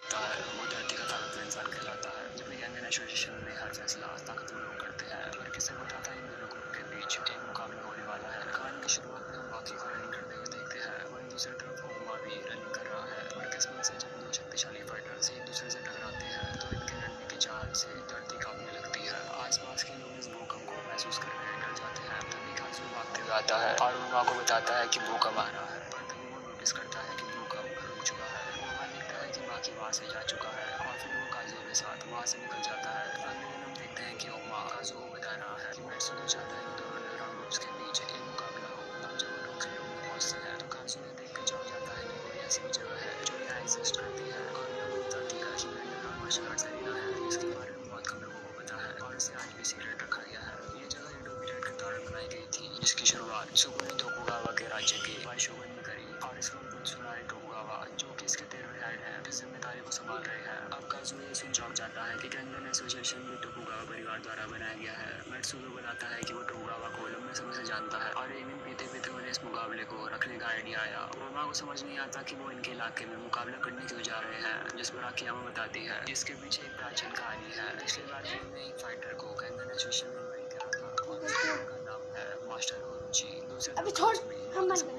होता है वो धरती का ताकतवर इंसान कहलाता है। जब भी यंग एसोसिएशन में हर फैसला ताकतवर लोग करते हैं। और किससे बताता है इन दोनों ग्रुप के बीच एक मुकाबला होने वाला है। कहानी की शुरुआत में हम बाकी को रनिंग करते हुए देखते हैं। वहीं दूसरी तरफ ओमा भी रनिंग कर रहा है। और किस्मत से जब दो शक्तिशाली फाइटर्स एक दूसरे से टकराते हैं तो इनके लड़ने की चाल से धरती कांपने लगती है। आसपास के लोग इस भूकंप को महसूस करके डर जाते हैं। तभी काजू भागते हुए आता है और ओमा को बताता है कि भूकंप आ रहा है। पर तभी वो नोटिस करता है कि भूकंप रुक चुका है। ओमा देखता है कि बाकी वहाँ से जा चुका है और फिर वो काजू के साथ वहाँ से निकल जाता है। अगले दिन हम देखते हैं कि ओमा काजू को बता रहा है कि मैत्सुको चाहता है कि दोनों अंडरग्राउंड ग्रुप्स के बीच एक मुकाबला हो। अब जब वो लोग ग्राउंड में पहुंचते हैं तो काजू ये देख कर चौंक जाता है कि कोई ऐसी भी जगह है जो यहाँ एग्जिस्ट करती है। और वो बताती है कि अंडरग्राउंड मार्शल आर्ट्स एरिना है जिसके बारे में बहुत कम लोगों को पता है और इसे आज भी सीक्रेट रखा गया है। ये जगह एडो पीरियड के दौरान बनाई गई थी जिसकी शुरुआत शोगुन तोकुगावा के राज्य के वाइशोगुन में करी। और इस वक्त त्सुनारी तोकुगावा जो कि इसके 13वें हेड हैं इस जिम्मेदारी को संभाल रहे हैं। अब काजू ये सुन चौंक जाता है कि कैंगन एसोसिएशन भी तोकुगावा परिवार द्वारा बनाया गया है। मैत्सुको बताता है कि वो तोकुगावा को लंबे समय से जानता है और एक दिन पीते पीते उन्हें इस मुकाबले को रखने का आइडिया आया। ओमा को समझ नहीं आता कि वो इनके इलाके में मुकाबला करने क्यों जा रहे हैं, जिस पर आकियामा बताती है इसके पीछे एक प्राचीन कहानी है। पिछले बार में एक फाइटर को कैंगन एसोसिएशन में बरी करा था और उसका नाम है मास्टर ओरोची। दूसरी तरफ काजुमी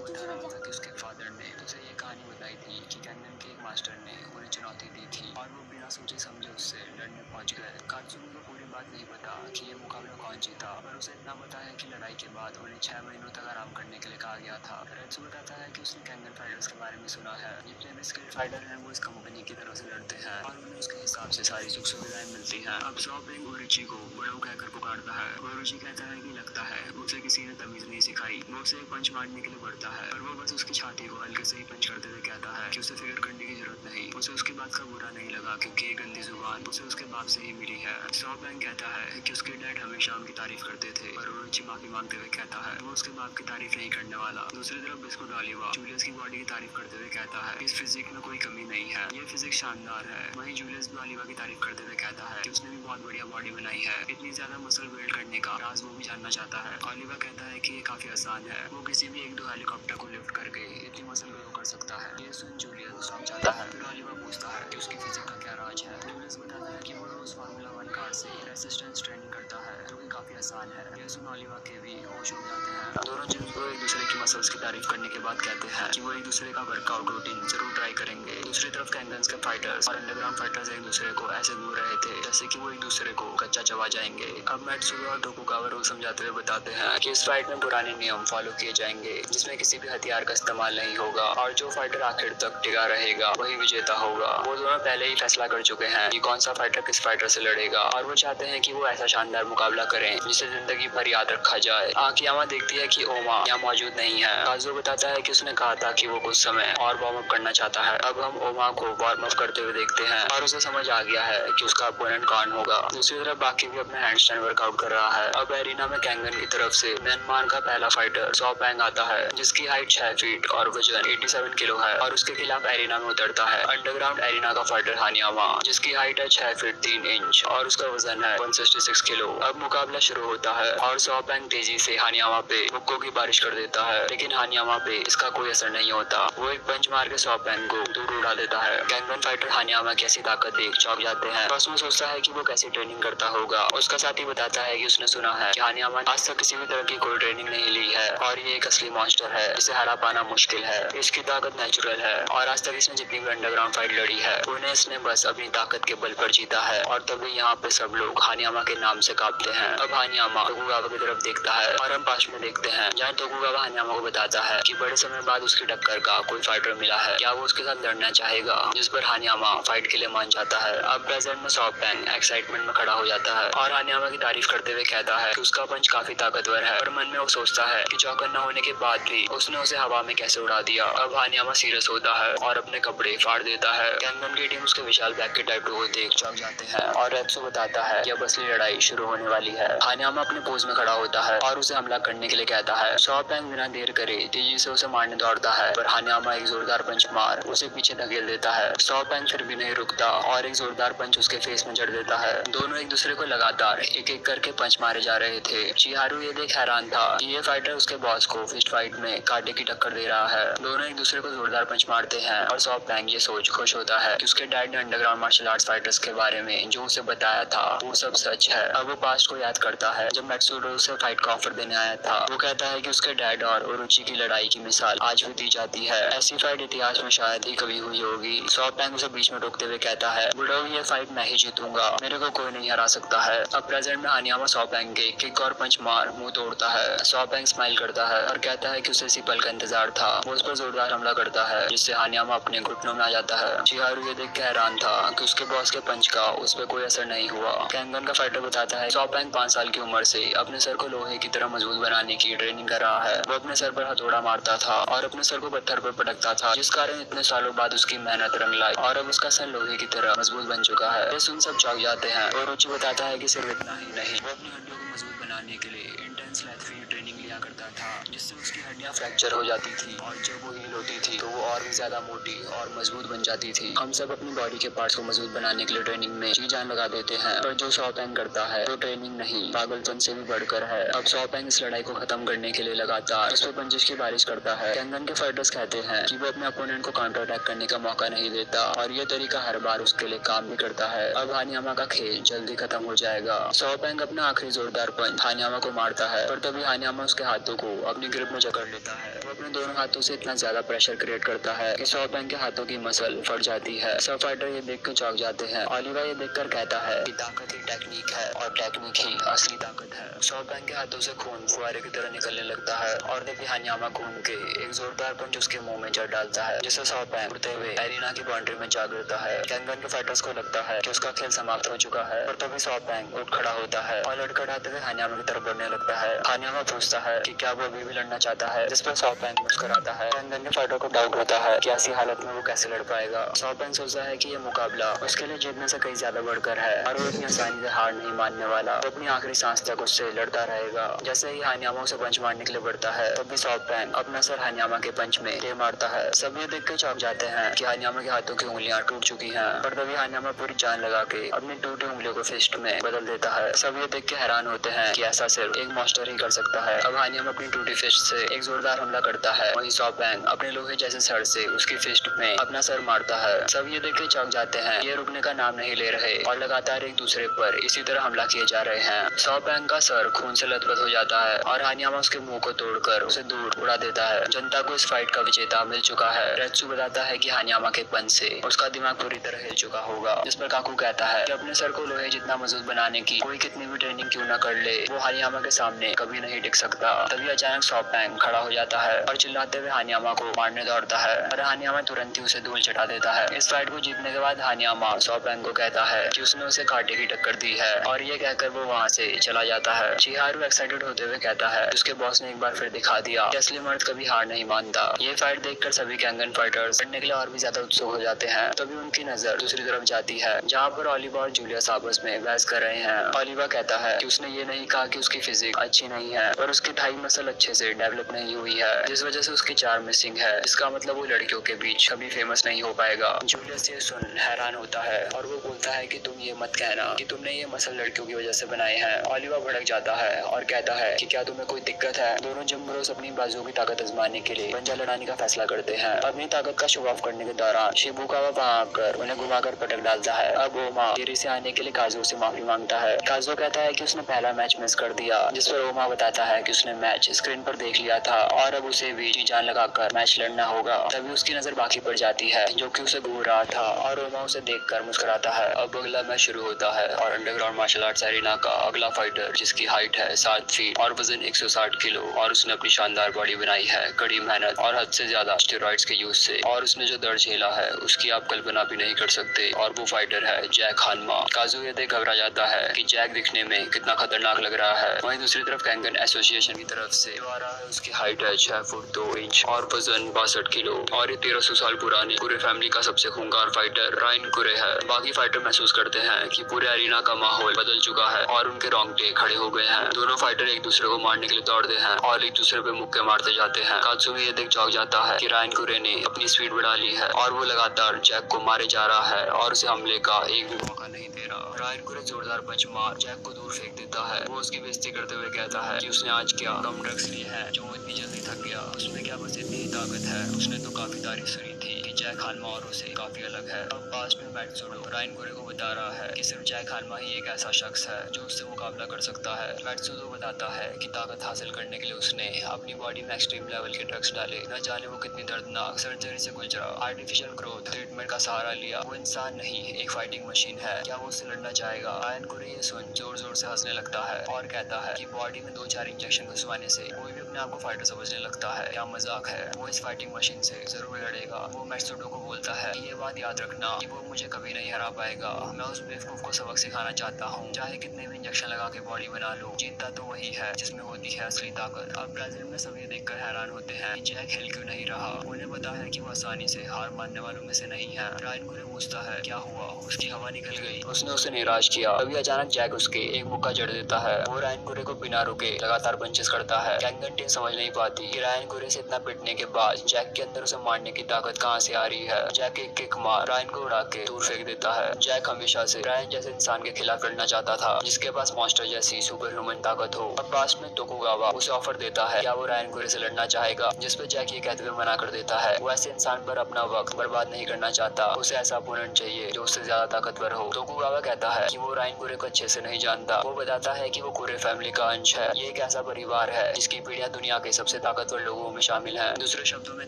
बता रहा था कि उसके फादर ने उसे ये कहानी बताई थी कि कैंगन के एक मास्टर ने उन्हें चुनौती दी थी और वो बिना सोचे समझे उससे लड़ने पहुंच गए। काजुमी को पूरी बात नहीं पता कि ये मुकाबला कौन जीता, पर उसे इतना पता है कि लड़ाई के बाद उन्हें 6 महीनों तक आराम करने के लिए कहा गया था। रेत्सु बताता है कि उसने कैंगन फाइटर्स के बारे में सुना है। जितने भी स्किल्ड फाइटर हैं वो इस कंपनी की तरफ से लड़ते हैं और उन्हें उसके हिसाब से सारी सुख सुविधाएं मिलती हैं। अब शॉपिंग ओरोची को बड़ो कहकर पुकारता है। ओरोची कहता है कि लगता है उसे किसी ने तमीज नहीं सिखाई। वो उसे एक पंच मारने के लिए बढ़ता है और वो बस उसकी छाती को हल्के से ही पंच करते हुए कहता है कि उसे फिक्र करने की जरूरत नहीं। उसे उसकी बात का बुरा नहीं लगा क्योंकि ये गंदी जुबान उसे उसके बाप से ही मिली है। शॉपिंग कहता है कि उसके डैड हमेशा उनकी तारीफ करते थे पर ओरोची माफी मांगते हुए कहता है वो उसके बाप की तारीफ नहीं करने वाला। दूसरी तरफ बिस्कुट ऑलिवा जूलियस की बॉडी की तारीफ करते हुए कहता है इस फिजिक में कोई कमी नहीं है, ये फिजिक शानदार है। वहीं जूलियस भी ऑलिवा की तारीफ करते हुए कहता है कि उसने भी बहुत बढ़िया बॉडी बनाई है। इतनी ज्यादा मसल बिल्ड करने का राज वो भी जानना चाहता है। ऑलिवा कहता है कि ये काफी आसान है, वो किसी भी 1-2 हेलीकॉप्टर को लिफ्ट करके इतनी मसल ग्रो कर सकता है। ये सुन जूलियस चौंक जाता है। फिर ऑलिवा पूछता है कि उसकी फिजिक का क्या राज है। जूलियस बताता है कि वो रोज फार्मूला 1 कार से रेसिस्टेंस ट्रेनिंग करता है जो कि काफी आसान है। ये सुन ऑलिवा के भी होश उड़ जाते हैं। दोनों जिम को एक दूसरे की मसल्स की तारीफ करने के बाद कहते हैं कि वो एक दूसरे का वर्कआउट रूटीन जरूर ट्राई करेंगे। दूसरी तरफ कैंगन्स के फाइटर्स और अंडरग्राउंड फाइटर्स एक दूसरे को ऐसे घूर रहे थे जैसे कि वो एक दूसरे को कच्चा चबा जाएंगे। अब मैत्सुको और तोकुगावा रूल समझाते हुए बताते हैं कि इस फाइट में पुराने नियम फॉलो किए जाएंगे जिसमें किसी भी हथियार का इस्तेमाल नहीं होगा और जो फाइटर आखिर तक टिका रहेगा वही विजेता होगा। वो दोनों पहले ही फैसला कर चुके हैं कि कौन सा फाइटर किस फाइटर से लड़ेगा और वो चाहते हैं कि वो ऐसा शानदार मुकाबला करें जिसे जिंदगी भर याद रखा जाए। आकियामा देखती है कि ओमा यहाँ मौजूद नहीं है। काजुओ बताता है कि उसने कहा था कि वो कुछ समय और वार्म अप करना चाहता है। अब हम ओमा को वार्म अप करते हुए देखते हैं और उसे समझ आ गया है कि उसका अपोनेंट कौन होगा। दूसरी तरफ बाकी भी अपने हैंडस्टैंड वर्कआउट कर रहा है। अब एरिना में कैंगन की तरफ से म्यांमार का पहला फाइटर शॉपिंग आता है जिसकी हाइट 6 फीट और वजन 87 किलो है और उसके खिलाफ एरिना में उतरता है अंडरग्राउंड एरिना का फाइटर हानियामा जिसकी हाइट है 6 फीट 3 इंच और उसका वजन है 166 किलो। अब मुकाबला शुरू होता है और शॉपिंग तेजी से हानियामा पे मुक्कों की बारिश कर देता है लेकिन हानियामा पे इसका कोई असर नहीं होता। वो एक पंच मार के शॉपिंग को दूर उड़ा देता है। कैंगन फाइटर हानियामा की ऐसी ताकत देख चौंक जाते हैं। बस वो सोचता है कि वो कैसी ट्रेनिंग करता होगा। उसका साथी बताता है कि उसने सुना है कि हानियामा आज तक किसी भी तरह की कोई ट्रेनिंग नहीं ली है और ये एक असली मॉन्स्टर है जिसे हरा पाना मुश्किल है। इसकी ताकत नेचुरल है और आज तक इसने जितनी भी अंडरग्राउंड फाइट लड़ी है उन्हें इसने बस अपनी ताकत के बल पर जीता है और तभी यहाँ पे सब लोग हानियामा के नाम से कांपते हैं। अब हानियामा तोकुगावा की तरफ देखता है और हम पास में देखते हैं जहाँ तोकुगावा हानियामा को बताता है कि बड़े समय बाद उसकी टक्कर का कोई फाइटर मिला है, क्या वो उसके साथ लड़ना चाहेगा, जिस पर हानियामा फाइट के लिए मान जाता है। अब प्रेजेंट में शॉपिंग एक्साइटमेंट में खड़ा हो जाता है और हानियामा की तारीफ करते हुए कहता है कि उसका पंच काफी ताकतवर है और मन में वो सोचता है कि चौकन न होने के बाद भी उसने उसे हवा में कैसे उड़ा दिया। अब हानियामा सीरियस होता है और अपने कपड़े फाड़ देता है। कैंगन की टीम उसके विशाल बैग के टैटू को देख चौंक जाते हैं और रेत्सु बताता है कि अब असली लड़ाई शुरू होने वाली है। हानियामा हानियामा अपने पोज में खड़ा होता है और उसे हमला करने के लिए कहता है। सॉ पैंग बिना देर करे तेजी से उसे मारने दौड़ता है, पर हानियामा एक जोरदार पंच मार उसे पीछे धकेल देता है। सॉ पैंग फिर भी नहीं रुकता और एक जोरदार पंच उसके फेस में जड़ देता है। दोनों एक दूसरे को लगातार एक एक करके पंच मारे जा रहे थे। चिहारू ये देख हैरान था कि ये फाइटर उसके बॉस को फिस्ट फाइट में कांटे की टक्कर दे रहा है। दोनों एक दूसरे को जोरदार पंच मारते हैं और सॉ पैंग ये सोच खुश होता है कि उसके डैड ने अंडरग्राउंड मार्शल आर्ट्स फाइटर्स के बारे में जो उसे बताया था वो सब सच है। अब वो पास्ट को याद करता है जब मैट्सुरो उसे फाइट का ऑफर देने आया था। वो कहता है कि उसके डैड और ओरोची की लड़ाई की मिसाल आज भी दी जाती है। ऐसी फाइट इतिहास में शायद ही कभी हुई होगी। सॉ पैंग उसे बीच में रोकते हुए कहता है, बुढ़ो ये फाइट मैं ही जीतूंगा, मेरे को कोई नहीं हरा सकता है। अब प्रेजेंट में हानियामा सॉ पैंग के किक और पंच मार मुंह तोड़ता है। सॉ पैंग स्माइल करता है और कहता है कि उसे इसी पल का इंतजार था। वो उस पर जोरदार हमला करता है जिससे हानियामा अपने घुटनों में आ जाता है। चिहारू ये देख के हैरान था कि उसके बॉस के पंच का उस पर कोई असर नहीं हुआ। कैंगन का फाइटर बताता है सॉ पैंग 5 साल की उम्र से अपने सर को लोहे की तरह मजबूत बनाने की ट्रेनिंग कर रहा है। वो अपने सर पर हथौड़ा मारता था और अपने सर को पत्थर पर पटकता था, जिस कारण इतने सालों बाद उसकी मेहनत रंग लाई और अब उसका सर लोहे की तरह मजबूत बन चुका है। ये सुन सब चौंक जाते हैं और ओरोची बताता है कि सिर्फ इतना ही नहीं, वो अपनी हड्डियों को मजबूत बनाने के लिए इंटेंस लैथफी ट्रेनिंग लिया करता था, जिससे उसकी हड्डियां फ्रैक्चर हो जाती थी और जब वो हील होती थी तो वो और भी ज्यादा मोटी और मजबूत बन जाती थी। हम सब अपनी बॉडी के पार्ट्स को मजबूत बनाने के लिए ट्रेनिंग में जी जान लगा देते हैं, पर जो सॉ पैंग करता है वो ट्रेनिंग नहीं पागलपन से भी बढ़कर है। अब सॉ पैंग इस लड़ाई को खत्म करने के लिए लगातार उस पर पंचेस की बारिश करता है। कैंगन के फाइटर्स कहते हैं कि वो अपने अपोनेंट को काउंटर अटैक करने का मौका नहीं देता और ये तरीका हर बार उसके लिए काम भी करता है। अब हानियामा का खेल जल्दी खत्म हो जाएगा। सॉ पैंग अपना आखिरी जोरदार पंच हानियामा को मारता है, पर तभी हानियामा उसके हाथों को अपनी ग्रिप में जकड़ लेता है। वो अपने दोनों हाथों से इतना ज्यादा प्रेशर क्रिएट करता है कि सॉ पैंग के हाथों की मसल फट जाती है। सब फाइटर ये देख कर चौंक जाते हैं। ओलिवा ये देखकर कहता है कि ताकत ही टेक्निक है और टेक्निक ही असली ताकत है। सॉ पैंग के हाथों से खून फुहारे की तरह निकलने लगता है और तभी हानियामा खून के एक जोरदार पंच उसके मुंह में जड़ डालता है, जिससे सॉ पैंग उड़ते हुए एरिना की बाउंड्री में जा गिरता है। कैंगन के फाइटर्स को लगता है कि उसका खेल समाप्त हो चुका है, और तभी सॉ पैंग उठ खड़ा होता है और लड़खड़ाते हुए हानियामा की तरफ बढ़ने लगता है। हानियामा पूछता है कि क्या वो अभी भी लड़ना चाहता है, जिस पर सॉ पैंग मुस्कुराता है। कैंगन के फाइटर को डाउट होता है कि ऐसी हालत में वो कैसे लड़ पाएगा। सॉ पैंग सोचता है कि ये मुकाबला उसके लिए जीतने से कहीं ज्यादा बढ़कर है और वो इतनी आसानी से हार नहीं मानने वाला। वो अपनी आखिरी सांस तक उससे लड़ता रहेगा। जैसे ही हानियामा उसे पंच मारने के लिए बढ़ता है तभी सॉ पैंग अपना सर हानियामा के पंच में दे मारता है। सब ये देख के चौंक जाते हैं कि हानियामा के हाथों की उंगलियां टूट चुकी हैं, पर तभी हानियामा पूरी जान लगा के अपनी टूटी उंगलियों को फिस्ट में बदल देता है। सब ये देख के हैरान होते हैं कि ऐसा सिर्फ एक मास्टर ही कर सकता है। अब हानियामा अपनी टूटी फिस्ट से एक जोरदार हमला करता है, वहीं सॉ पैंग अपने लोहे जैसे सर से उसकी फिस्ट में अपना सर मारता है। सब ये देख के चौंक जाते हैं, ये रुकने का नाम नहीं ले रहे और लगातार एक दूसरे पर इसी तरह हमला किए जा रहे हैं। सॉ पैंग का सर खून से लथपथ हो जाता है और हानियामा उसके मुंह को तोड़कर उसे दूर उड़ा देता है। जनता को इस फाइट का विजेता मिल चुका है। रेत्सु बताता है कि हानियामा के पंच से उसका दिमाग पूरी तरह हिल चुका होगा, जिस पर काकू कहता है कि अपने सर को लोहे जितना मजबूत बनाने की कोई कितनी भी ट्रेनिंग क्यों न कर ले, वो हानियामा के सामने कभी नहीं टिक सकता। तभी अचानक सॉ पैंग खड़ा हो जाता है और चिल्लाते हुए हानियामा को मारने दौड़ता है, और हानियामा तुरंत ही उसे धूल चटा देता है। इस फाइट को जीतने के बाद हानियामा सॉ पैंग को कहता है कि उसने उसे कांटे की टक्कर दी है, और ये कहकर वो वहाँ से चला जाता है। चिहारू एक्साइटेड होते हुए कहता है उसके बॉस ने एक बार फिर दिखा दिया कि असली मर्द कभी हार नहीं मानता। ये फाइट देखकर सभी कैंगन फाइटर्स लड़ने के लिए और भी ज्यादा उत्सुक हो जाते हैं। तभी उनकी नजर दूसरी तरफ जाती है जहाँ पर ओलिवा और जूलियस आपस में बहस कर रहे हैं। ओलिवा कहता है कि उसने ये नहीं कहा कि उसकी फिजिक अच्छी नहीं है, पर उसकी थाई मसल अच्छे से डेवलप नहीं हुई है, जिस वजह से उसकी चार्म मिसिंग है। इसका मतलब वो लड़कियों के बीच कभी फेमस नहीं हो पाएगा। जूलियस ये सुन हैरान होता है और वो बोलता है कि तुम ये मत कहना कि तुमने ये मसल लड़कियों की वजह से बनाए हैं। ओलिवा भड़क जाता है और कहता है कि क्या तुम्हें कोई दिक्कत है। दोनों जम्बरोस अपनी बाजुओं की ताकत आजमाने के लिए पंजा लड़ाने का फैसला करते हैं। अपनी ताकत का शो ऑफ करने के दौरान शिबुकावा वहां आकर उन्हें घुमाकर पटक डालता है। अब ओमा देरी से आने के लिए काजुओ से माफी मांगता है। काजुओ कहता है कि उसने पहला मैच मिस कर दिया, जिस पर ओमा बताता है कि उसने मैच स्क्रीन पर देख लिया था और अब उसे भी जी जान लगाकर मैच लड़ना होगा। तभी उसकी नजर बाकी पड़ जाती है जो कि उसे घूर रहा था, और ओमा उसे देखकर मुस्कुराता है। अब अगला मैच शुरू होता है और अंडरग्राउंड मार्शल आर्ट्स एरिना का अगला फाइटर, जिसकी हाइट है 7 फीट और वजन 160 किलो, और उसने अपनी शानदार बॉडी बनाई है कड़ी मेहनत और हद से ज्यादा स्टेरॉइड्स के यूज से, और उसने जो दर्द झेला है उसकी आप कल्पना भी नहीं कर सकते। और वो फाइटर है जैक हानमा। काजू ये देख घबरा जाता है कि जैक दिखने में कितना खतरनाक लग रहा है। वहीं दूसरी तरफ कैंगन एसोसिएशन की तरफ से, जो आ रहा है उसकी हाइट है 6 फुट 2 इंच और वजन 62 किलो और ये 1300 साल पुरानी कुरे फैमिली का सबसे खूंखार फाइटर रायन कुरे है। बाकी फाइटर महसूस करते हैं कि पूरे एरिना का माहौल बदल चुका है और उनके रोंगटे खड़े हो गए हैं। दोनों फाइटर एक दूसरे को मारने के लिए दौड़ते हैं और एक दूसरे पे मुक्के मारते जाते हैं। कात्सुमी ये देख चौंक जाता है कि रायन कुरे ने अपनी स्पीड बढ़ा ली है और वो लगातार जैक को मारे जा रहा है और उसे हमले का एक भी मौका नहीं दे रहा। रायन कुरे जोरदार पंच मार जैक को दूर फेंक देता है। वो उसकी बेइज्जती करते हुए कहता है कि उसने आज क्या कम ड्रग्स लिए हैं जो इतनी जल्दी थक गया, उसमें क्या बस इतनी ही ताकत है। उसने तो काफी तारीफ सुनी थी कि जैक हानमा औरों से काफी अलग है। अब पास में मैत्सुडो रायन कुरे को बता रहा है कि सिर्फ जैक हानमा ही एक ऐसा शख्स है जो उससे मुकाबला कर सकता है। मैत्सुडो बताता है कि ताकत हासिल करने के लिए उसने अपनी बॉडी में एक्सट्रीम लेवल के ड्रग्स डाले, न जाने वो कितनी दर्दनाक सर्जरी से गुजरा, आर्टिफिशियल ग्रोथ ट्रीटमेंट का सहारा लिया। वो इंसान नहीं एक फाइटिंग मशीन है, क्या वो उससे लड़ना चाहेगा? रायन कुरे ये सुन जोर जोर से हंसने लगता है और कहता है कि बॉडी में 2-4 इंजेक्शन घुसवाने से कोई भी अपने आप को फाइटर समझने लगता है, क्या मजाक है? वो इस फाइटिंग मशीन से जरूर लड़ेगा। वो मैत्सुडो को बोलता है कि ये बात याद रखना कि वो मुझे कभी नहीं हरा पाएगा। मैं उस बेवकूफ को सबक सिखाना चाहता हूँ, चाहे कितने भी इंजेक्शन लगा के बॉडी बना लो, जीतता तो वही है जिसमें होती है असली ताकत। अब ब्राजील में सब ये देखकर हैरान होते हैं कि जैक हिल क्यों नहीं रहा। उन्हें पता है कि वो आसानी से हार मानने वालों में से नहीं है। रायन कुरे पूछता है क्या हुआ, उसकी हवा निकल गई, उसने उसे निराश किया। अभी अचानक जैक उसके एक मुक्का जड़ देता है। वो रायन कुरे को बिना रुके लगातार पंचेस करता है। कैंगन टीम समझ नहीं पाती कि रायन कुरे से इतना पिटने के बाद जैक के अंदर उसे मारने की ताकत कहाँ से आ रही है। जैक एक किक मार रायन को उड़ा के दूर फेंक देता है। जैक हमेशा से रायन जैसे इंसान के खिलाफ लड़ना चाहता था जिसके पास मॉन्स्टर जैसी सुपर ह्यूमन ताकत हो। अब पास में तोकुगावा उसे ऑफर देता है क्या वो रायन कुरे से लड़ना चाहेगा, जिसपे जैक ये कहते हुए मना कर देता है वो ऐसे इंसान पर अपना वक्त बर्बाद नहीं करना चाहता, उसे ऐसा अपोनेंट चाहिए जो उससे ज्यादा ताकतवर हो। तोकुगावा कहता है कि वो रायन कुरे को अच्छे से नहीं जानता। वो बताता है कि वो कुरे फैमिली का अंश है, ये एक ऐसा परिवार है जिसकी पीढ़ियां दुनिया के सबसे ताकतवर लोगों में शामिल हैं। दूसरे शब्दों में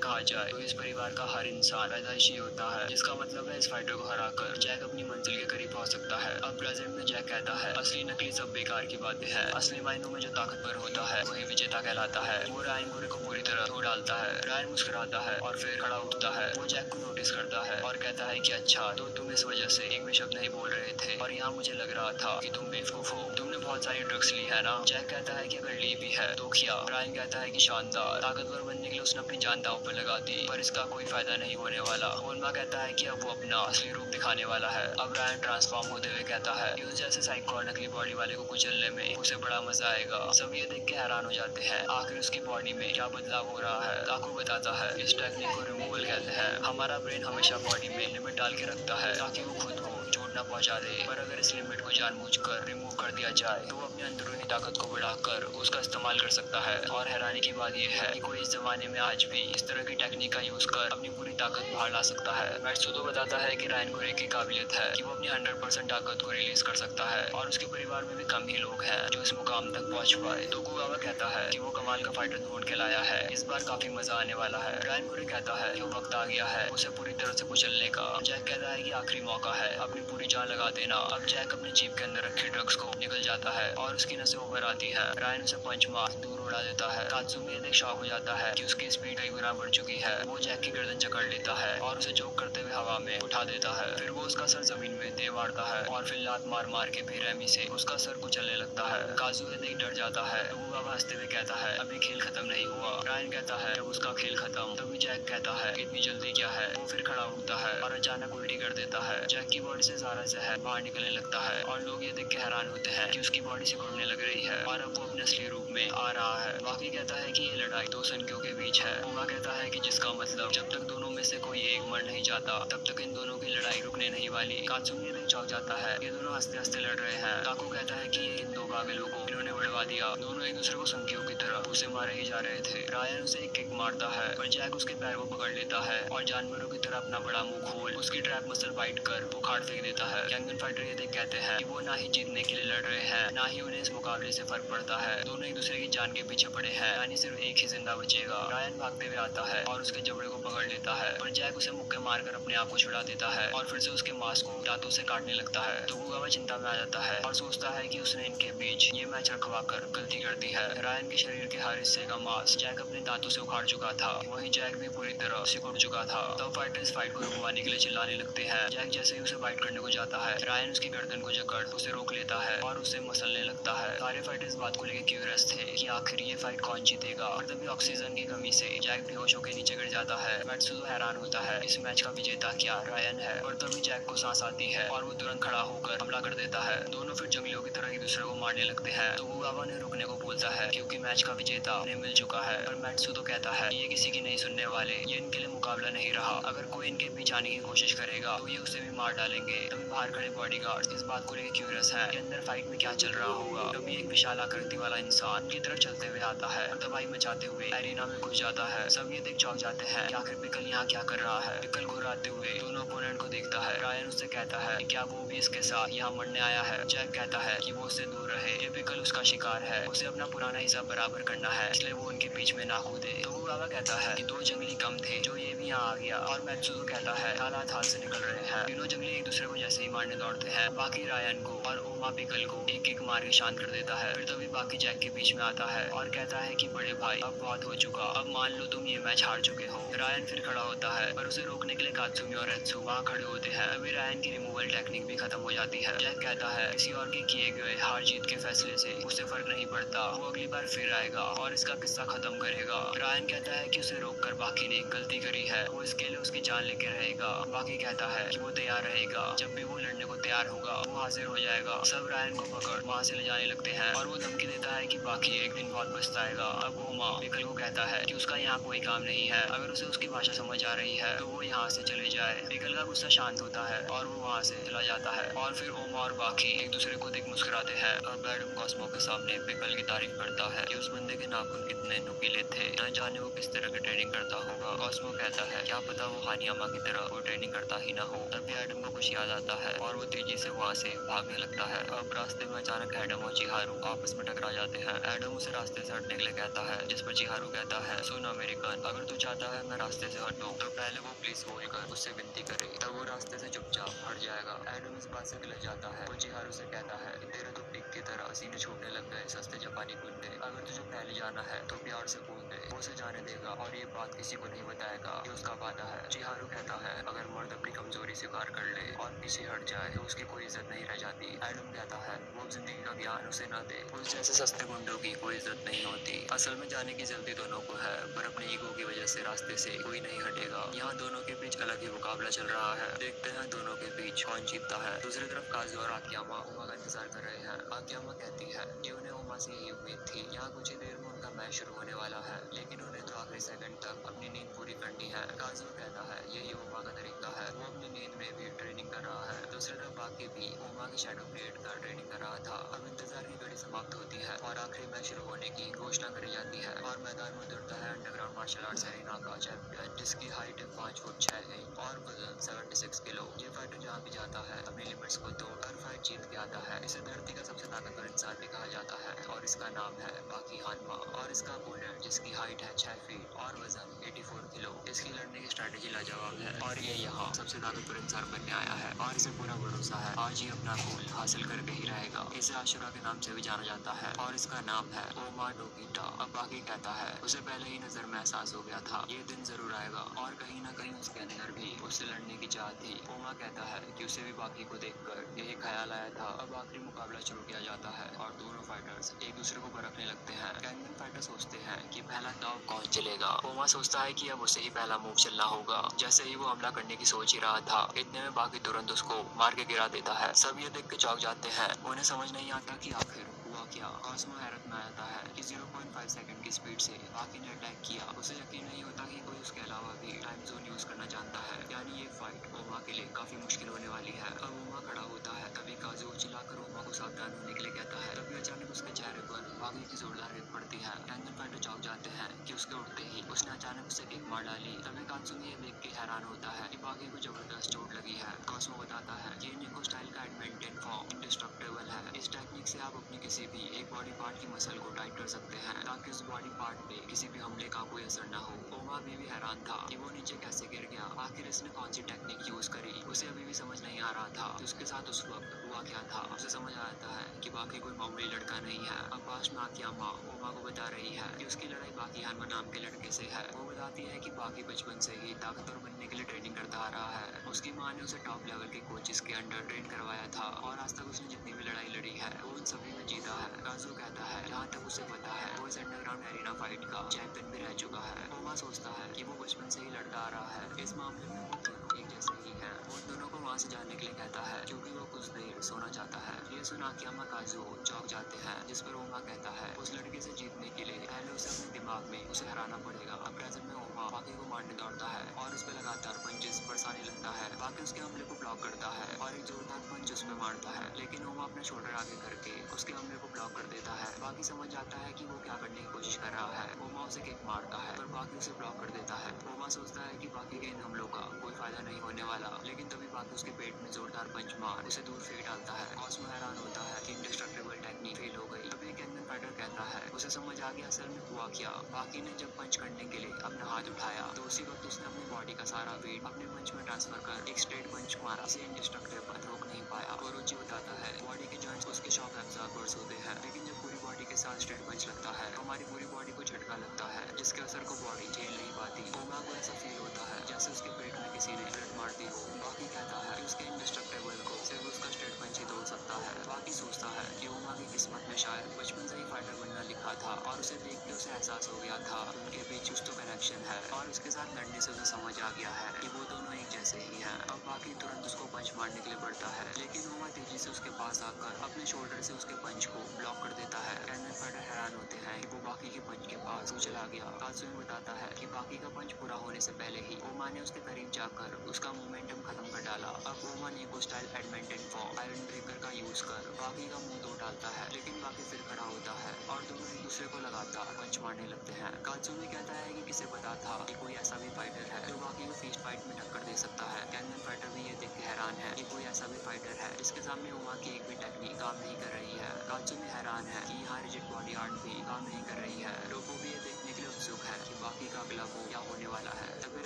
कहा जाए तो इस परिवार का हर इंसान पैदाइशी होता है, जिसका मतलब है इस फाइटर को हराकर जैक अपनी मंजिल के करीब पहुंच सकता है। अब प्रेजेंट में जैक कहता है असली नकली सब बेकार की बातें हैं, असली मायनों में जो ताकतवर होता है वही विजेता कहलाता है। वो रायन कुरे को पूरी तरह धो डालता है। रायन मुस्कुराता है और फिर खड़ा उठता है। वो जैक को नोटिस करता है और कहता है कि अच्छा तो तुम इस वजह से एक भी शब्द नहीं बोल रहे थे और यहाँ मुझे लग रहा था कि तुम बेवकूफ हो, तुमने बहुत सारी ड्रग्स ली है ना। जैक कहता है कि अगर ली भी है तो क्या। रायन कहता है कि शानदार, ताकतवर बनने के लिए उसने अपनी जान दांव पर लगा दी पर इसका कोई फायदा नहीं होने वाला। ओल्मा कहता है कि अब वो अपना असली रूप दिखाने वाला है। अब रायन ट्रांसफॉर्म होते हुए कहता है कि उस जैसे साइको और नकली बॉडी वाले को कुचलने में उसे बड़ा मजा आएगा। सब ये देख के हैरान हो जाते हैं आखिर उसकी बॉडी में क्या बदलाव हो रहा है। ताकू बताता है इस टेक्निक को रिमूवल कहते हैं। हमारा ब्रेन हमेशा बॉडी में लिमिट डाल के रखता है ताकि वो खुद को चोट न पहुंचा दे, पर अगर इस लिमिट को जानबूझकर रिमूव कर दिया जाए तो वो अपनी अंदरूनी ताकत को बढ़ाकर उसका इस्तेमाल कर सकता है। और हैरानी की बात यह है कि कोई इस जमाने में आज भी इस तरह की टेक्निक का यूज कर अपनी पूरी ताकत बाहर ला सकता है। मैत्सुडो बताता है कि रायन कुरे की काबिलियत है कि वो अपनी 100% ताकत को रिलीज कर सकता है और उसके परिवार में भी कम ही लोग हैं जो इस मुकाम तक पहुंच पाए। तोकुगावा कहता है कि वो कमाल का फाइटर ढूंढ के लाया है, इस बार काफी मजा आने वाला है। रायन कुरे कहता है कि वो वक्त आ गया है उसे पूरी तरह से कुचलने का। जैक कहता है कि आखिरी मौका है, अपनी पूरी जान लगा देना। अब जैक अपने जीप के अंदर रखे ड्रग्स को निकल जाता है और उसकी नसें उभर आती है। रायन उसे पंच मार दूर उड़ा देता है। कात्सुमी देख शॉक हो जाता है कि उसकी स्पीड कई गुना बढ़ चुकी है। वो जैक की गर्दन जकड़ लेता है और उसे चोक करते हुए हवा में उठा देता है। फिर वो उसका सर जमीन में दे मारता है और फिर लात मार मार के बेरहमी से उसका सर कुचलने लगता है। काजुए देख डर जाता है। तोकुगावा हंसते हुए कहता है अभी खेल खत्म नहीं हुआ। रायन कहता है जब उसका खेल खत्म तभी जैक कहता है इतनी जल्दी क्या है। वो फिर खड़ा उठता है और अचानक उल्टी कर देता है। जैक की बॉडी से सारा जहर बाहर निकलने लगता है और लोग ये देख के हैरान होते हैं कि उसकी बॉडी सिकुड़ने लग रही है और अब वो अपने असली रूप में आ रहा है। बाकी कहता है कि ये लड़ाई दो सनकियों के बीच है। ओगा कहता है कि जिसका मतलब जब तक दोनों में से कोई एक मर नहीं जाता तब तक इन दोनों की लड़ाई रुकने नहीं वाली। कात्सुमी देख चौंक जाता है, ये दोनों हंसते हंसते लड़ रहे हैं। ताकू कहता है कि ये इन दो पागलों को इन्होंने बढ़वा दिया, दोनों एक दूसरे को संकियों की तरह उसे मारे ही जा रहे थे। रायन उसे एक किक मारता है पर जैक उसके पैर को पकड़ लेता है और जानवरों की तरह अपना बड़ा मुंह खोल उसकी ट्रैप मसल बाइट कर उखाड़ फेंक देता है। कैंगन फाइटर ये देख कहते हैं कि वो ना ही जीतने के लिए लड़ रहे हैं ना ही उन्हें इस मुकाबले से फर्क पड़ता है। दोनों एक दूसरे की जान के पीछे पड़े हैं, यानी सिर्फ एक ही जिंदा बचेगा। रायन भागते हुए आता है और उसके जबड़े को पकड़ लेता है पर जैक उसे मुक्के मारकर अपने आप को छुड़ा देता है और फिर से उसके मांस को दांतों से काट काटने लगता है। तो गुगावा चिंता में आ जाता है और सोचता है कि उसने इनके बीच ये मैच रखवा कर गलती कर दी है। रायन के शरीर के हर हिस्से का मांस जैक अपने दांतों से उखाड़ चुका था, वहीं जैक भी पूरी तरह सिकुड़ चुका था। तब फाइटर्स फाइट को रुकवाने के लिए चिल्लाने लगते हैं। जैक जैसे ही उसे बाइट करने को जाता है, रायन उसकी गर्दन को जकड़ उसे रोक लेता है और उसे मसलने लगता है। सारे फाइटर्स बात को लेकर क्यूरियस थे कि आखिर ये फाइट कौन जीतेगा, और तभी ऑक्सीजन की कमी से जैक बेहोश होकर नीचे गिर जाता है। मैट्सुजो हैरान होता है, इस मैच का विजेता क्या रायन है, और तभी जैक को सांस आती है और वो तुरंत खड़ा होकर हमला कर देता है। दोनों फिर जंगलियों की तरह एक दूसरे को मारने लगते हैं। तो गुगावा ने रुकने को बोलता है क्योंकि मैच का विजेता उन्हें मिल चुका है, पर मैट्सुजो कहता है ये किसी की नहीं सुनने वाले, ये इनके लिए मुकाबला नहीं रहा। अगर कोई इनके बीच आने की कोशिश करेगा तो ये उसे भी मार डालेंगे। तभी बाहर खड़े बॉडीगार्ड्स इस बात को लेकर क्यूरियस हैं कि अंदर फाइट में क्या चल रहा होगा। तभी एक विशाल आकृति वाला इंसान उनकी तरफ चलते हुए आता है और तबाही मचाते हुए एरिना में घुस जाता है। सब ये देख चौंक जाते हैं कि आखिर पिकल यहाँ क्या कर रहा है। पिकल घुराते हुए दोनों ओपोनेंट को देखता है। रायन उससे कहता है कि क्या वो भी इसके साथ यहाँ मरने आया है। जैक कहता है कि वो उससे दूर रहे, ये पिकल उसका शिकार है, उसे अपना पुराना हिसाब बराबर करना है, इसलिए वो उनके बीच में ना कूदे। तो गुगावा कहता है कि 2 जंगली कम थे जो ये भी यहाँ आ गया, और मैट्सुजो कहता है हालात हाथ से निकल रहे हैं। तीनों जंगली एक दूसरे को जैसे ही मारने दौड़ते हैं, बाकी रायन को और ओमा पिकल को एक एक मार के शांत कर देता है। फिर तभी बाकी जैक के बीच में आता है और कहता है कि बड़े भाई अब बहुत हो चुका, अब मान लो तुम ये मैच हार चुके हो। रायन फिर खड़ा होता है पर उसे रोकने के लिए कात्सुमी और एत्सु वहाँ खड़े होते हैं। अभी रायन की रिमूवल टेक्निक भी खत्म हो जाती है। जैक कहता है किसी और के किए गए हार जीत के फैसले से उसे फर्क नहीं पड़ता, वो अगली बार फिर आएगा और इसका किस्सा खत्म करेगा। रायन कहता है कि उसे रोककर बाकी ने गलती करी है, वो इसके लिए उसकी जान लेके रहेगा। बाकी कहता है कि वो तैयार रहेगा, जब भी वो लड़ने को तैयार होगा वो हाजिर हो जाएगा। सब रायन को पकड़ वहाँ से ले जाने लगते हैं और वो धमकी देता है कि बाकी एक दिन बहुत पछताएगा। अब ओमा पिकल को कहता है कि उसका यहाँ कोई काम नहीं है, अगर उसे उसकी भाषा समझ आ रही है तो वो यहाँ से चले जाए। पिकल का गुस्सा शांत होता है और वो वहाँ से चला जाता है और फिर ओमा और बाकी एक दूसरे को देख मुस्कुराते हैं। और एडम कॉस्मो के सामने पिकल की तारीफ करता है कि उस बंदे के नाखून कितने नुकीले थे, न जाने वो किस तरह की ट्रेनिंग करता होगा। कॉस्मो कहता है क्या पता वो हानियामा की तरह कोई ट्रेनिंग करता ही ना हो। तभी एडम को कुछ याद आता है और वो तेजी से वहाँ से भागने लगता है। अब रास्ते में अचानक एडम और चिहारू आपस में टकरा जाते हैं। एडम उसे रास्ते से हटने के लिए कहता है, जिस पर चिहारू कहता है सुन अमेरिकन, अगर तू चाहता है मैं रास्ते से हटूं तो पहले वो प्लीज बोलकर उससे विनती करे, तब वो रास्ते से चुपचाप हट जाएगा। एडम इस बात से गिल जाता है। वो चिहारू से कहता है तेरे तो पिक की तरह सीने छूटने लग गए सस्ते जापानी गुंडे, अगर तुझे पहले जाना है तो प्यार से बोल दे, वो उसे जाने देगा और ये बात किसी को नहीं बताएगा, ये उसका वादा है। चिहारू कहता है अगर मर्द अपनी कमजोरी स्वीकार कर ले और पीछे हट जाए तो उसकी कोई इज्जत नहीं रह जाती। एडम कहता है वो जिंदगी का ज्ञान उसे न दे, उस जैसे सस्ते गुंडों की कोई इज्जत नहीं होती। असल में जाने की जल्दी दोनों को है, पर अपने ईगो की वजह से रास्ते से कोई नहीं हटेगा। यहाँ दोनों के बीच अलग ही मुकाबला चल रहा है, देखते हैं दोनों के बीच कौन जीतता है। दूसरी तरफ काजू और आकियामा ओमा का इंतजार कर रहे हैं। आकियामा कहती है कि उन्हें ओमा से यही उम्मीद थी, यहाँ कुछ ही देर में उनका मैच शुरू होने वाला है, लेकिन उन्हें तो आखिरी सेकंड तक अपनी नींद पूरी करनी है। काजू कहता है यही ओमा का तरीका है, वो अपनी नींद में भी ट्रेनिंग कर रहा है। दूसरी तरफ बाकी भी ओमा की शैडो ब्लेड का ट्रेनिंग कर रहा था। अब इंतजार की घड़ी समाप्त होती है और आखिरी मैच शुरू होने की घोषणा करी जाती है और मैदान में उतरता है अंडरग्राउंड मार्शल आर्ट्स एरिना का चैंपियन, जिसकी हाइट है 5 फुट 6 इंच और वजन 76 किलो। ये फाइटर जहाँ भी जाता है अपनी लिमिट्स को तोड़ हर फाइट जीत के आता है। इसे धरती का सबसे ताकतवर इंसान भी कहा जाता है और इसका नाम है बाकी हानमा। और इसका अपोनेंट जिसकी हाइट है 6 फीट और वजन 84 किलो। इसकी लड़ने की स्ट्रेटेजी लाजवाब है और ये यहाँ सबसे ताकतवर इंसान बनने आया है और इसे पूरा भरोसा है आज ये अपना गोल हासिल करके ही रहेगा। इसे आशुरा के नाम से भी जाना जाता है और इसका नाम है ओमा डोगिटा। अब बाकी कहता है उसे पहले ही नजर में एहसास हो गया था ये दिन जरूर आएगा और कहीं ना कहीं उसके अंदर भी उससे लड़ने की चाह थी। ओमा कहता है कि उसे भी बाकी को देखकर यही ख्याल आया था। अब आखिरी मुकाबला शुरू किया जाता है और दोनों फाइटर्स एक दूसरे को परखने लगते हैं। कैंगन फाइटर सोचते हैं कि पहला दाव कौन चलेगा। ओमा सोचता है कि अब उसे ही पहला मूव चलना होगा। जैसे ही वो हमला करने की सोच ही रहा था, इतने में बाकी तुरंत उसको मार के गिरा देता है। सब ये देख के चौंक जाते हैं, उन्हें समझ नहीं आता कि आखिर हुआ क्या। कॉस्मो हैरत में आता है कि 0.5 सेकंड की स्पीड से बाकी ने अटैक किया। उसे यकीन नहीं होता कि कोई उसके अलावा भी टाइम जोन यूज करना जानता है, यानी ये फाइट ओमा के लिए काफी मुश्किल होने वाली है। अब ओमा खड़ा होता है, तभी काजू चिल्लाकर ओमा को सावधान होने के लिए कहता है। तभी अचानक उसके चेहरे पर बाकी की जोरदार हिट पड़ती है। कैंगन फाइटर चौंक जाते हैं कि उसके उठते ही उसने अचानक उसे किक मार डाली। तभी कात्सुमी ये देख के हैरान होता है कि बाकी को जबरदस्त चोट लगी है। कॉस्मो बताता है कि निको स्टाइल का एडमेंटेन फॉर्म इंडिस्ट्रक्टेबल है, इस टेक्निक से आप अपनी किसी भी एक बॉडी पार्ट की मसल को टाइट कर सकते हैं ताकि उस बॉडी पार्ट पे किसी भी हमले का कोई असर न हो। ओमा अभी भी हैरान था कि वो नीचे कैसे गिर गया, आखिर इसने कौन सी टेक्निक यूज करी। उसे अभी भी समझ नहीं आ रहा था कि उसके साथ उस वक्त हुआ क्या था। उसे समझ आता है कि बाकी कोई मामूली लड़का नहीं है। अब पास में आकियामा ओमा को बता रही है कि उसकी लड़ाई बाकी हानमा नाम के लड़के से है। वो बताती है कि बाकी बचपन से ही ताकतवर बनने के लिए ट्रेनिंग करता आ रहा है। उसकी माँ ने उसे टॉप लेवल के कोचेस के अंडर ट्रेन करवाया था और आज तक उसने जितनी भी लड़ाई लड़ी है वो उन सभी में जीता है। काजू कहता है जहाँ तक उसे पता है वो इस अंडरग्राउंड एरिना फाइट का चैंपियन भी रह चुका है। ओमा सोचता है कि वो बचपन से ही लड़ता आ रहा है। इस मामले में वो दोनों एक जैसे ही हैं। वो उन दोनों को वहाँ से जाने के लिए कहता है क्योंकि वो कुछ देर सोना चाहता है। ये सुन आकियामा काजू चौंक जाते हैं, जिस पर ओमा कहता है उस लड़के से जीतने के लिए पहले उसे अपने दिमाग में उसे हराना पड़ेगा। अब प्रेजेंट में ओमा बाकी को मारने दौड़ता है और उस पर लगातार पंचेस बरसाने लगता है। बाकी उसके हमले को ब्लॉक करता है और एक जोरदार पंच उस पर मारता है, लेकिन ओमा अपने शोल्डर आगे करके उसके हमले को ब्लॉक कर देता है। बाकी समझ जाता है कि वो क्या करने की कोशिश कर रहा है। ओमा उसे किक मारता है पर बाकी उसे ब्लॉक कर देता है। ओमा सोचता है कि बाकी के इन हमलों का कोई फायदा नहीं होने वाला, लेकिन तभी बाकी उसके पेट में जोरदार पंच मार उसे दूर फेंक डालता है। कॉस्मो हैरान होता है कि इंडेस्ट्रक्टिबल टेक्निक फेल हो गई। तभी कैंगन फाइटर कहता है उसे समझ आ गया असल में हुआ क्या। बाकी ने जब पंच करने के लिए अपना हाथ उठाया तो उसी वक्त उसने अपनी बॉडी का सारा वेट अपने पंच में ट्रांसफर कर एक स्ट्रेट पंच मारा। इसे इंडेस्ट्रक्टिबल रोक नहीं पाया। ओरोची बताता है बॉडी के जॉइंट्स उसके शॉक एब्जॉर्बर्स होते हैं, लेकिन जब पूरी बॉडी के साथ स्ट्रेट पंच लगता है तो हमारी पूरी बॉडी को झटका लगता है जिसके असर को बॉडी झेल नहीं पाती। ओमा को ऐसा फील होता है जैसे उसके पेट में किसी ने ब्लड मार दी हो। बाकी कहता है कि उसके इंडेस्ट्रक्टिबल को सिर्फ उसका स्ट्रेट पंच ही तोड़ सकता है। बाकी सोचता है कि ओमा की किस्मत में शायद बचपन से ही फाइटर बनना लिखा था और उसे देख के उसे एहसास हो गया था कि उनके बीच कुछ तो कनेक्शन है और उसके साथ लड़ने से उसे समझ आ गया है कि वो दोनों एक जैसे ही हैं। अब बाकी तुरंत उसको पंच मारने के लिए बढ़ता है, लेकिन ओमा तेजी से उसके पास आकर अपने शोल्डर से उसके पंच को ब्लॉक कर देता है। कैनन फाइटर हैरान होते हैं कि वो बाकी के पंच के पास वो चला गया। कात्सुमी बताता है कि बाकी का पंच पूरा होने से पहले ही ओमा ने उसके करीब जाकर उसका मोमेंटम खत्म कर डाला। अब ओमा नीको स्टाइल एडमेंटन फॉर्म आयरन ब्रेकर का यूज कर बाकी का मुंह तोड़ डालता है, लेकिन बाकी फिर खड़ा होता है और दोनों एक दूसरे को लगातार पंच मारने लगते हैं। कात्सुमी कहता है कि किसे पता था कि कोई ऐसा भी फाइटर है जो बाकी को फिस्ट फाइट में टक्कर दे सकता है। कैंगन फाइटर भी ये देख के हैरान है कि कोई ऐसा भी फाइटर है जिसके सामने ओमा की एक भी टेक्निक काम नहीं कर रही है। कात्सुमी हैरान है कि यहाँ रिजिड बॉडी आर्ट भी काम नहीं कर रही है। टोपो भी ये देखने के लिए उत्सुक है कि बाकी का अगला मूव क्या होने वाला है। तभी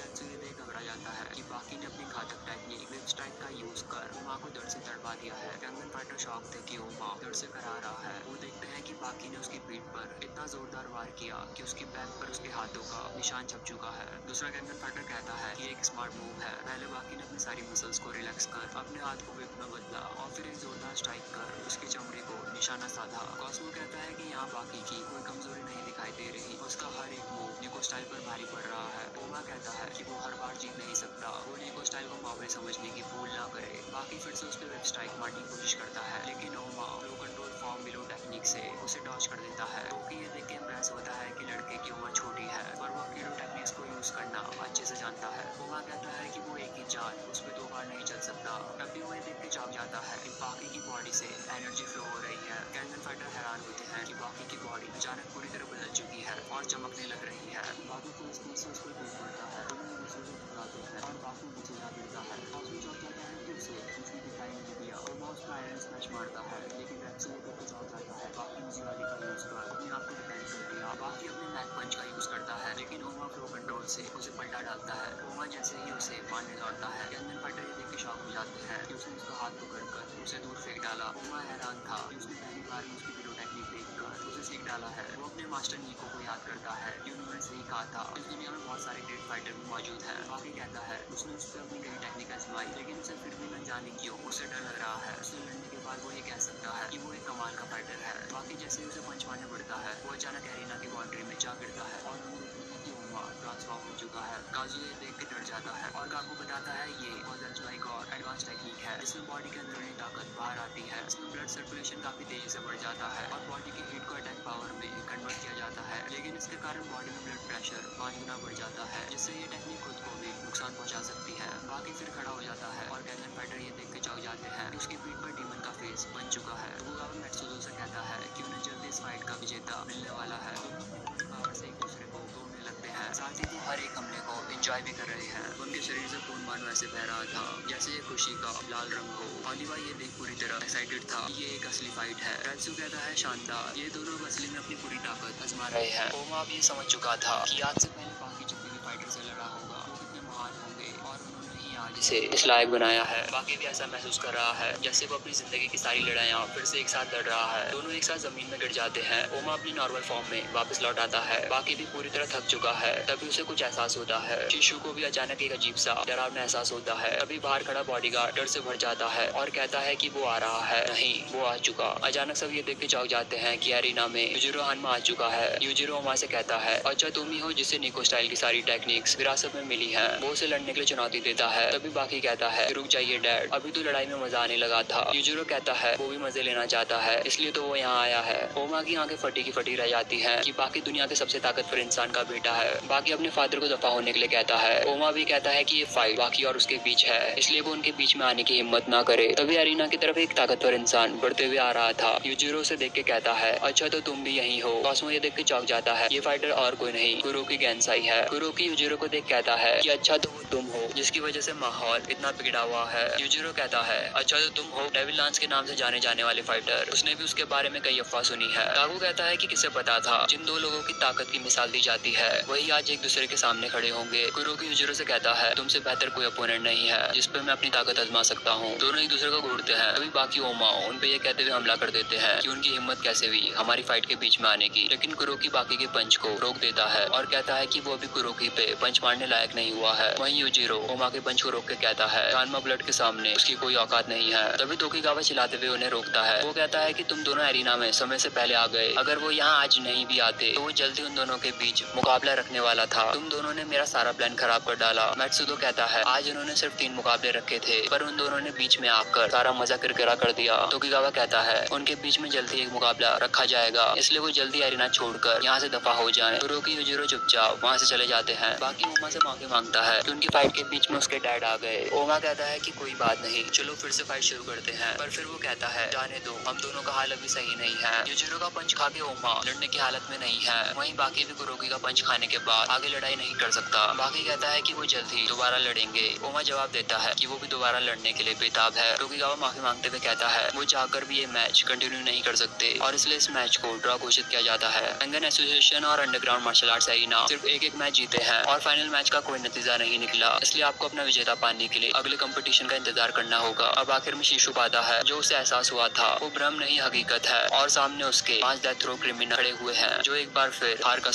रेत्सु ये देख घबरा जाता है कि बाकी ने अपनी घातक टेक्निक वेब स्ट्राइक का यूज कर ओमा को दर्द से तड़पा दिया है। कैंगन फाइटर शॉक थे कि ओमा दर्द से करा रहा है। वो देखते हैं कि बाकी ने उसकी पीठ पर इतना जोरदार वार किया कि उसकी बैक पर उसके हाथों का निशान छप चुका है। दूसरा कैंगन फाइटर कहता है कि एक स्मार्ट मूव है। पहले बाकी ने अपनी सारी मसल्स को रिलैक्स कर अपने हाथ को विप में बदला और फिर एक जोरदार स्ट्राइक कर उसकी चमड़ी को निशाना साधा। कॉस्मो कहता है कि यहाँ बाकी की कोई कमजोरी नहीं दिखाई दे रही, उसका हर एक मूव निको स्टाइल पर भारी पड़ रहा है। ओमा कहता है कि वो हर बार जीत नहीं सकता, वो निको स्टाइल को मामूली समझने की भूल ना करे। बाकी फिर से उस पर वेब स्ट्राइक मारने की कोशिश करता है, लेकिन ओमा flow control form below technique से उसे डॉच कर देता है। टोकी ये देख के इम्प्रेस होता है कि लड़के की उम्र छोटी है पर वो किडो टेक्निक्स को यूज करना अच्छे से जानता है। ओमा कहता है कि वो एक ही चाल उस पर 2 बार नहीं चल सकता। तभी वो ये देख के चौंक जाता है कि बाकी की बॉडी से एनर्जी फ्लो हो रही है। कैंगन फाइटर हैरान होते हैं कि बाकी की बॉडी अचानक पूरी तरह बदल चुकी है और चमकने लग रही है। बाकी फुल स्पीड से उस पर कूद पड़ता है, दोनों एक दूसरे से टकराते हैं और बाकी नीचे जा गिरता है। काज़ू चौंक जाता है कि उसे कुछ भी दिखाई नहीं दिया। ओमा उस पर आयरन स्मैश मारता है, लेकिन रेत्सु ये देख के चौंक जाता है। बाकी उसी वाली का यूज कर अपने आप को डिफेंड कर लिया। बाकी अपने मैक पंच का यूज करता है, लेकिन ओमा फ्लो कंट्रोल से उसे पलटा डालता है। ओमा जैसे ही उसे मारने दौड़ता है, कैंगन फाइटर ये देख के शॉक हो जाते हैं कि उसने उसका हाथ पकड़कर उसे दूर फेंक डाला। ओमा हैरान था कि उसने पहली बार में उसकी बिलो टेक्निक देखकर उसे सीख डाला है। वो अपने मास्टर नीको को याद करता है कि उन्होंने सही कहा था, इस दुनिया में बहुत सारे ग्रेट फाइटर भी मौजूद हैं। बाकी कहता है उसने उस पर अपनी नई टेक्निक आजमाई, लेकिन उसे फिर भी न जाने क्यों उसे डर लग रहा है। उससे लड़ने के बाद वो ये कह सकता है कि वो एक कमाल का फाइटर है। बाकी जैसे ही उसे पंच मारने पड़ता है, वो अचानक एरिना की बाउंड्री में जा गिरता है और हम देखते हैं कि ओमा ट्रांसफॉर्म हो चुका है। काजू ये देख के डर जाता है और काकू बताता है ये वॉजल्स लाइक और एडवांस टेक्निक है जिसमें बॉडी के अंदरूनी ताकत बाहर आती है। इसमें ब्लड सर्कुलेशन काफी तेजी से बढ़ जाता है और बॉडी की हीट को अटैक पावर में कन्वर्ट किया जाता है, लेकिन इसके कारण बॉडी में ब्लड प्रेशर 5 गुना बढ़ जाता है, जिससे ये टेक्निक खुद को भी नुकसान पहुंचा सकती है। बाकी फिर खड़ा हो जाता है और कैंगन फाइटर ये देख के चौंक जाते हैं कि उसकी पीठ पर डीमन का फेस बन चुका है। टोकुगावा मेत्सुजो से कहता है कि उन्हें जल्दी इस फाइट का विजेता मिलने वाला है। दोनों अपनी पूरी पावर से एक दूसरे को तोड़ने लगते हैं, साथ ही वो हर एक हमले को एंजॉय भी कर रहे हैं। उनके शरीर से खून मानो ऐसे बह रहा था जैसे ये खुशी का लाल रंग हो। ओलिवा ये देख पूरी तरह एक्साइटेड था कि ये एक असली फाइट है। रेत्सु कहता है शानदार, ये दोनों अब असली में अपनी पूरी ताकत आजमा रहे हैं। ओमा अब ये समझ चुका था कि आज से पहले बाकी जितने भी फाइटर से लड़ा होगा वो कितने महान होंगे और उन्होंने ही आज इसे इस लायक बनाया है। बाकी भी ऐसा महसूस कर रहा है जैसे वो अपनी जिंदगी की सारी लड़ाइयाँ फिर से एक साथ लड़ रहा है। दोनों एक साथ जमीन में गिर जाते हैं। ओमा अपनी नॉर्मल फॉर्म में वापस लौट आता है। बाकी भी पूरी तरह थक चुका है। तभी उसे कुछ एहसास होता है। शिशु को भी अचानक एक अजीब सा डरावना एहसास होता है। तभी बाहर खड़ा बॉडीगार्ड डर से भर जाता है और कहता है कि वो आ रहा है। नहीं, वो आ चुका। अचानक सब ये देख के चौंक जाते हैं कि एरिना में यूजिरो हनमा आ चुका है। यूजिरो ओमा से कहता है, अच्छा तुम ही हो जिससे निको स्टाइल की सारी टेक्निक्स विरासत में मिली है। वो उसे लड़ने के लिए चुनौती देता है। तभी बाकी कहता है, रुक जाइए डैड, अभी तो लड़ाई में मजा आने लगा था। यूजिरो कहता है वो भी मजे लेना चाहता है, इसलिए तो वो यहाँ आया है। ओमा की आंखें फटी की फटी रह जाती हैं कि बाकी दुनिया के सबसे ताकतवर इंसान का बेटा है। बाकी अपने फादर को दफा होने के लिए कहता है। ओमा भी कहता है कि ये फाइट बाकी और उसके बीच है, इसलिए वो उनके बीच में आने की हिम्मत ना करे। तभी एरिना की तरफ एक ताकतवर इंसान बढ़ते हुए आ रहा था। यूजिरो से देख के कहता है, अच्छा तो तुम भी यही हो। कॉस्मो ये देख के चौंक जाता है। ये फाइटर और कोई नहीं, कुरोकी गेंसाई है। कुरोकी यूजिरो को देख कहता है कि अच्छा तो वो तुम हो जिसकी वजह से माहौल इतना बिगड़ा हुआ है। यूजिरो कहता है, अच्छा तो तुम हो डेविल लांस के नाम से जाने जाने वाले फाइटर। उसने भी उसके बारे में कई अफवाह सुनी है। ताकू कहता है कि किसे पता था जिन दो लोगों की ताकत की मिसाल दी जाती है वही आज एक दूसरे के सामने खड़े होंगे। कुरोकी यूजिरो से कहता है, तुमसे बेहतर कोई अपोनेंट नहीं है जिस पे मैं अपनी ताकत आजमा सकता हूँ। दोनों एक दूसरे को घूरते हैं। तभी बाकी ओमा उन पे ये कहते हुए हमला कर देते हैं कि उनकी हिम्मत कैसे हुई हमारी फाइट के बीच में आने की। लेकिन कुरोकी बाकी के पंच को रोक देता है और कहता है कि वो अभी कुरोकी पे पंच मारने लायक नहीं हुआ है। वहीं यूजिरो ओमा के पंच को रोक के कहता है, कानमा ब्लड के सामने उसकी कोई औकात नहीं है। तभी तोकीगावा चिल्लाते हुए उन्हें रोकता है। वो कहता है कि तुम दोनों एरिना में समय से पहले आ गए। अगर वो यहाँ आज नहीं भी आते तो वो जल्दी उन दोनों के बीच मुकाबला रखने वाला था। तुम दोनों ने मेरा सारा प्लान खराब कर डाला। मैत्सुतो कहता है, आज उन्होंने सिर्फ 3 मुकाबले रखे थे पर उन दोनों ने बीच में आकर सारा मजा किरकिरा कर दिया। तोकीगावा कहता है, उनके बीच में जल्दी एक मुकाबला रखा जाएगा, इसलिए वो जल्दी एरिना छोड़कर यहाँ से दफा हो जाए। कुरोकी यूजिरो चुपचाप वहाँ से चले जाते हैं। बाकी ओमा से माफी मांगता है कि उनकी फाइट के बीच में उसके डैड आ गए। ओमा कहता है कि कोई बात नहीं, चलो फिर से फाइट शुरू करते हैं। पर फिर वो कहता है, जाने दो, हम दोनों का हाल अभी सही नहीं है। यूजिरो का पंच खा के ओमा लड़ने की हालत में नहीं है। वहीं बाकी भी कुरोकी का पंच खाने के बाद आगे लड़ाई नहीं कर सकता। बाकी कहता है कि वो जल्दी दोबारा लड़ेंगे। ओमा जवाब देता है कि वो भी दोबारा लड़ने के लिए बेताब है। तोकीगावा माफी मांगते हुए कहता है वो चाहकर भी ये मैच कंटिन्यू नहीं कर सकते और इसलिए इस मैच को ड्रॉ घोषित किया जाता है। रंगन एसोसिएशन और अंडरग्राउंड मार्शल आर्ट्स एरिना सिर्फ एक मैच जीते हैं और फाइनल मैच का कोई नतीजा नहीं निकला, इसलिए आपको अपना विजेता पाने के लिए अगले कंपटीशन का इंतजार करना होगा। अब आखिर में शिशु पाता है जो उसे एहसास हुआ था वो भ्रम नहीं हकीकत है और सामने उसके 5 डेथ रो क्रिमिनल खड़े हुए हैं जो एक बार फिर हार का